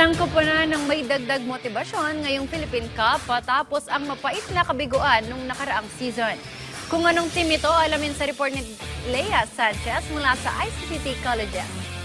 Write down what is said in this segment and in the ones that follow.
Ilang koponan ng may dagdag motibasyon ngayong Philippine Cup patapos ang mapait na kabiguan nung nakaraang season. Kung anong team ito, alamin sa report ni Lea Sanchez mula sa ICCT Colleges.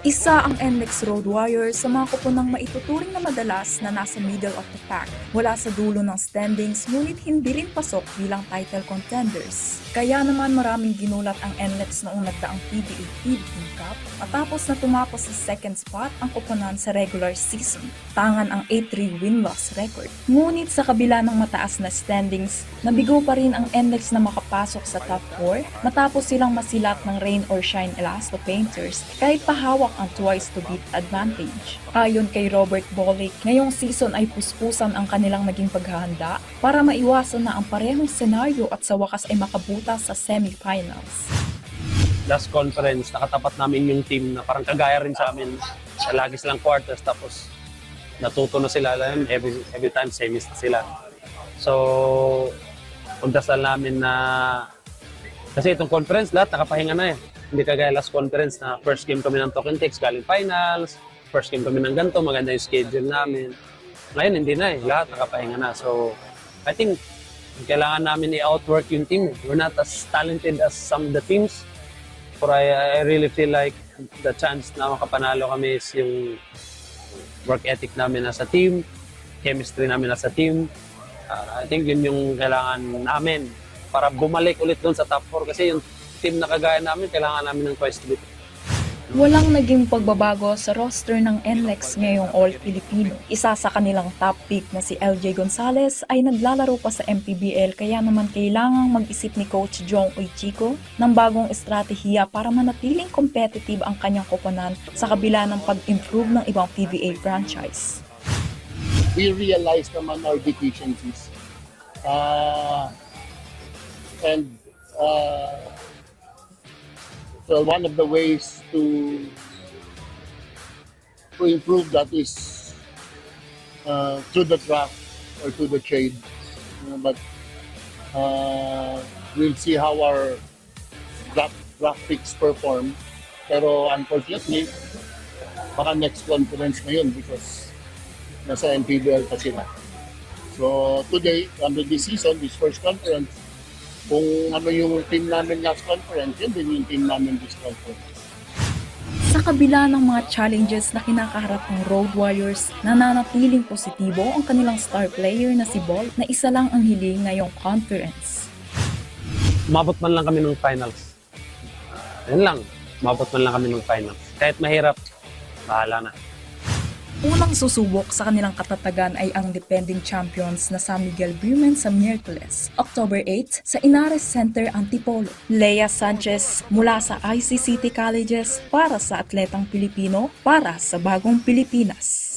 Isa ang NLEX Road Warriors sa mga koponang maituturing na madalas na nasa middle of the pack. Wala sa dulo ng standings, ngunit hindi rin pasok bilang title contenders. Kaya naman maraming ginulat ang NLEX noong nagdaang PBA Philippine Cup matapos na tumapos sa second spot ang koponan sa regular season. Tangan ang 8-3 win-loss record. Ngunit sa kabila ng mataas na standings, nabigo pa rin ang NLEX na makapasok sa top 4 matapos silang masilat ng rain or shine Elasto Painters kahit pahawak ang twice to beat advantage. Ayon kay Robert Bolick, ngayong season ay puspusan ang kanilang naging paghahanda para maiwasan na ang parehong senaryo at sa wakas ay makabuta sa semifinals. Last conference, nakatapat namin yung team na parang kagaya rin sa amin. Lagi silang quarters tapos natuto na sila. Every time semis na sila. So, pagdasal namin na kasi itong conference lahat nakapahinga na eh. Hindi kagaya last conference na first game kami ng Token Takes, galing finals, first game kami ng ganito, maganda yung schedule namin. Ngayon hindi na eh, lahat nakapahinga na. So, I think kailangan namin i-outwork yung team. We're not as talented as some of the teams. But I really feel like the chance na makapanalo kami is yung work ethic namin as a team, chemistry namin as a team. I think yun yung kailangan namin para bumalik ulit doon sa top 4 kasi yung team na kagaya namin, kailangan namin ng twice to beat. Walang naging pagbabago sa roster ng NLEX ngayong All-Filipino. Isa sa kanilang top pick na si LJ Gonzalez ay naglalaro pa sa MPBL kaya naman kailangang mag-isip ni Coach Jong Uichico ng bagong estratehiya para manatiling competitive ang kanyang koponan sa kabila ng pag-improve ng ibang PBA franchise. We realize naman our deficiencies. So one of the ways to improve that is through the draft or through the trade. But we'll see how our draft picks perform. Pero unfortunately, baka next conference na yun because nasa MPBL pa sila. So today, under this season, this first conference, kung ano yung team namin last conference, yun din yung team namin this conference. Sa kabila ng mga challenges na kinakaharap ng Road Warriors, nananatiling positibo ang kanilang star player na si Ball na isa lang ang hiling ngayong conference. Umabot man lang kami ng finals. Yan lang, umabot man lang kami ng finals. Kahit mahirap, bahala na. Unang susubok sa kanilang katatagan ay ang defending champions na San Miguel Women sa Miyerkules, October 8 sa Inares Center, Antipolo. Lea Sanchez mula sa ICCT Colleges para sa Atletang Pilipino para sa Bagong Pilipinas.